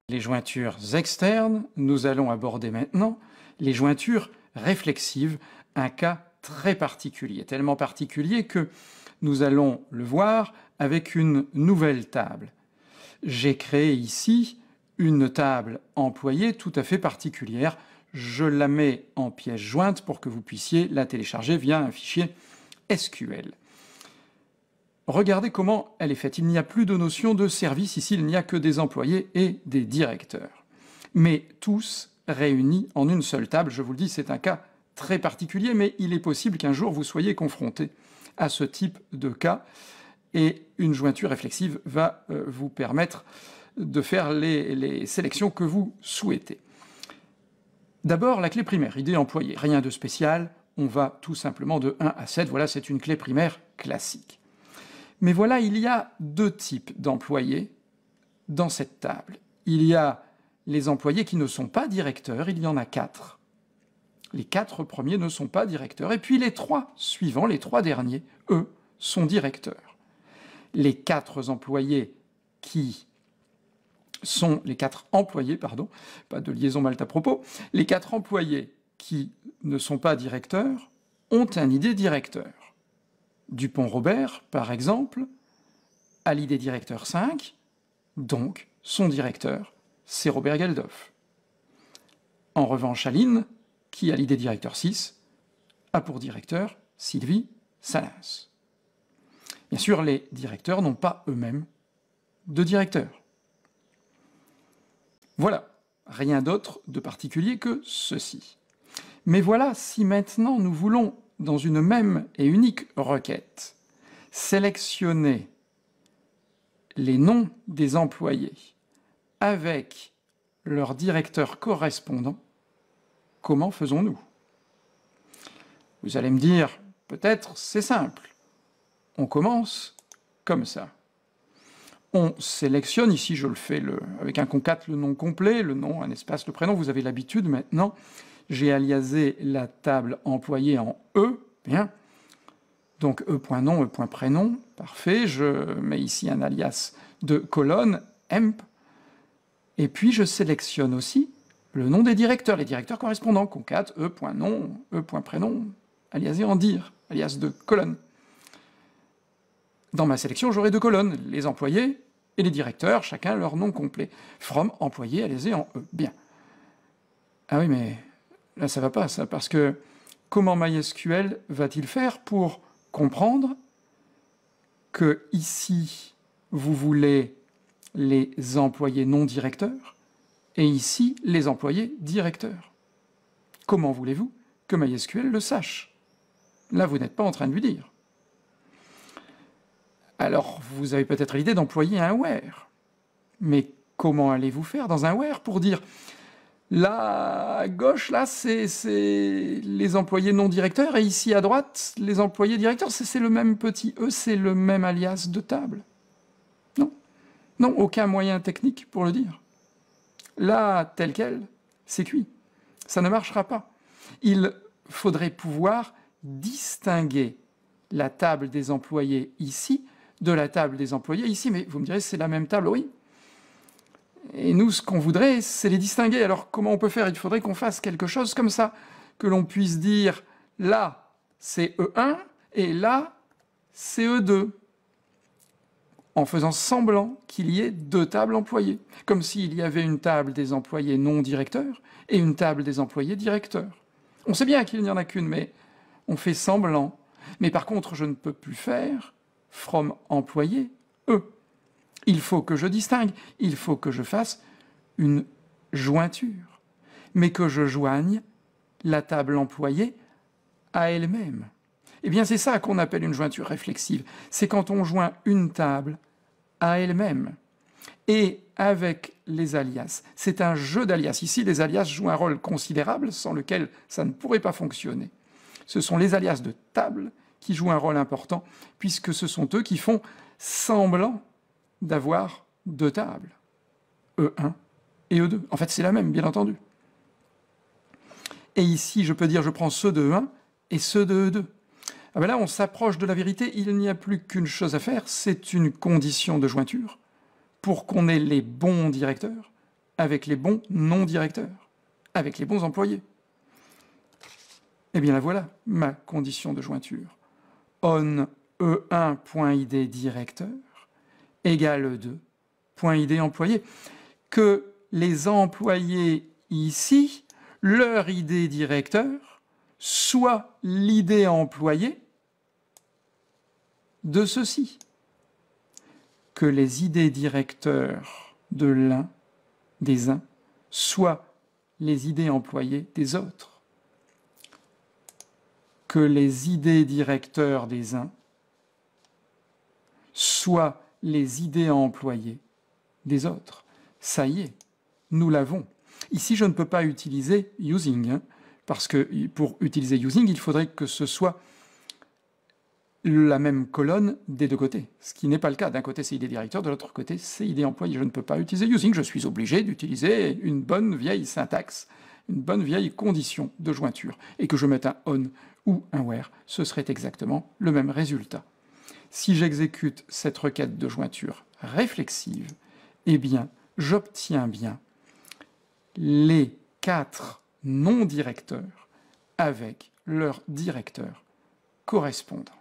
Les jointures externes, nous allons aborder maintenant les jointures réflexives, un cas très particulier, tellement particulier que nous allons le voir avec une nouvelle table. J'ai créé ici une table employée tout à fait particulière. Je la mets en pièce jointe pour que vous puissiez la télécharger via un fichier SQL. Regardez comment elle est faite. Il n'y a plus de notion de service ici, il n'y a que des employés et des directeurs. Mais tous réunis en une seule table. Je vous le dis, c'est un cas très particulier, mais il est possible qu'un jour vous soyez confronté à ce type de cas et une jointure réflexive va vous permettre de faire les sélections que vous souhaitez. D'abord, la clé primaire, ID employé. Rien de spécial, on va tout simplement de 1 à 7. Voilà, c'est une clé primaire classique. Mais voilà, il y a deux types d'employés dans cette table. Il y a les employés qui ne sont pas directeurs, il y en a 4. Les 4 premiers ne sont pas directeurs, et puis les 3 suivants, les 3 derniers, eux, sont directeurs. Les 4 employés qui sont les 4 employés, pardon, pas de liaison mal à propos, les 4 employés qui ne sont pas directeurs ont un ID directeur. Dupont-Robert, par exemple, a l'ID directeur 5, donc son directeur, c'est Robert Geldof. En revanche, Aline, qui a l'ID directeur 6, a pour directeur Sylvie Salins. Bien sûr, les directeurs n'ont pas eux-mêmes de directeur. Voilà, rien d'autre de particulier que ceci. Mais voilà, si maintenant nous voulons dans une même et unique requête, sélectionner les noms des employés avec leur directeur correspondant, comment faisons-nous? Vous allez me dire, peut-être c'est simple. On commence comme ça. On sélectionne, ici je le fais avec un concat le nom complet, le nom, un espace, le prénom, vous avez l'habitude maintenant. J'ai aliasé la table employée en E, bien. Donc E.nom, E.prénom, parfait. Je mets ici un alias de colonne, emp. Et puis je sélectionne aussi le nom des directeurs, les directeurs correspondants, concat, E.nom, E.prénom, aliasé en dir, alias de colonne. Dans ma sélection, j'aurai 2 colonnes, les employés et les directeurs, chacun leur nom complet. From, employé, aliasé en E. Bien. Ah oui, mais là, ça va pas, ça, parce que comment MySQL va-t-il faire pour comprendre que ici, vous voulez les employés non directeurs et ici, les employés directeurs? Comment voulez-vous que MySQL le sache? Là, vous n'êtes pas en train de lui dire. Alors, vous avez peut-être l'idée d'employer un where. Mais comment allez-vous faire dans un where pour dire là, à gauche, là, c'est les employés non directeurs, et ici, à droite, les employés directeurs, c'est le même petit E, c'est le même alias de table. Non. Non, aucun moyen technique pour le dire. Là, tel quel, c'est cuit. Ça ne marchera pas. Il faudrait pouvoir distinguer la table des employés ici de la table des employés ici. Mais vous me direz, c'est la même table, oui. Et nous, ce qu'on voudrait, c'est les distinguer. Alors, comment on peut faire? Il faudrait qu'on fasse quelque chose comme ça, que l'on puisse dire, là, c'est E1, et là, c'est E2, en faisant semblant qu'il y ait 2 tables employées, comme s'il y avait une table des employés non directeurs et une table des employés directeurs. On sait bien qu'il n'y en a qu'une, mais on fait semblant. Mais par contre, je ne peux plus faire from employé E. Il faut que je distingue, il faut que je fasse une jointure, mais que je joigne la table employée à elle-même. Eh bien, c'est ça qu'on appelle une jointure réflexive. C'est quand on joint une table à elle-même et avec les alias. C'est un jeu d'alias. Ici, les alias jouent un rôle considérable sans lequel ça ne pourrait pas fonctionner. Ce sont les alias de table qui jouent un rôle important puisque ce sont eux qui font semblant d'avoir 2 tables, E1 et E2. En fait, c'est la même, bien entendu. Et ici, je peux dire, je prends ceux de E1 et ceux de E2. Ah ben là, on s'approche de la vérité, il n'y a plus qu'une chose à faire, c'est une condition de jointure pour qu'on ait les bons directeurs avec les bons non-directeurs, avec les bons employés. Eh bien, la voilà, ma condition de jointure. On E1.id directeur égale E2 point ID employé. Que les employés ici, leur ID directeur, soit l'ID employé de ceci. Que les ID directeurs de l'un, des uns, soient les ID employés des autres. Que les ID directeurs des uns soient les ID employés des autres. Ça y est, nous l'avons. Ici, je ne peux pas utiliser using, hein, parce que pour utiliser using, il faudrait que ce soit la même colonne des deux côtés, ce qui n'est pas le cas. D'un côté, c'est ID directeur, de l'autre côté, c'est ID employé. Je ne peux pas utiliser using, je suis obligé d'utiliser une bonne vieille syntaxe, une bonne vieille condition de jointure. Et que je mette un on ou un where, ce serait exactement le même résultat. Si j'exécute cette requête de jointure réflexive, eh bien, j'obtiens bien les 4 non-directeurs avec leur directeur correspondant.